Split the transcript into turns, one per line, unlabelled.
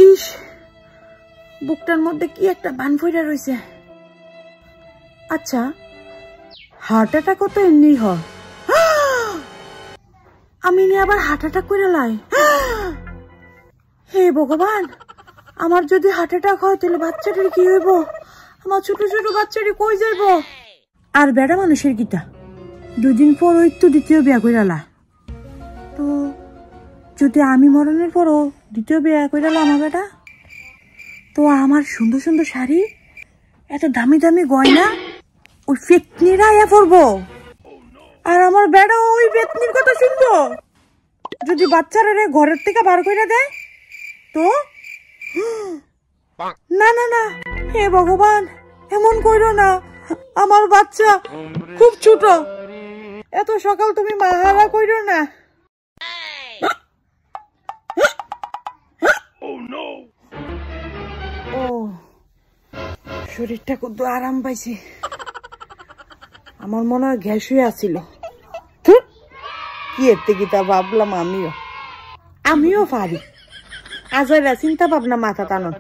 ইস, বুকটার মধ্যে কি একটা বান ফইরা রয়েছে। আচ্ছা, হার্ট অ্যাটাকও তো এমনি হয়। আমি নিয়ে আবার হার্ট অ্যাটাক করে লাই। হে ভগবান, আমার যদি হার্ট অ্যাটাক হয় তাহলে বাচ্চাটার কি হইব? আমার ছোট ছোট বাচ্চাটি কই যাইব? আর বেড়া মানুষের গীতা 2 দিন পর ওই তো দ্বিতীয় বিয়া কইরালা। তো যদি আমি মরণের পরও দ্বিতীয় বিয়া কইরালা আমার বেটা, তো আমার সুন্দর সুন্দর শাড়ি, এত দামি দামি গয়না ওই ফেতনিরা আয়া পড়বো। আর আমার বেড়া ওই ফেতনির কথা শুনবো। যদি বাচ্চারা ঘরের থেকে বার করে দেয় তো? না না না, হে ভগবান, এমন কইরো না। আমার বাচ্চা খুব ছোট, এত সকাল তুমি মাহারা কইরো না। ও, শরীরটা কত আরাম পাইছি। আমার মনে হয় গ্যাস হয়ে আসছিল। কি এর থেকে তা ভাবলাম আমিও পারি। আজ চিন্তা ভাবনা মাথা টানো।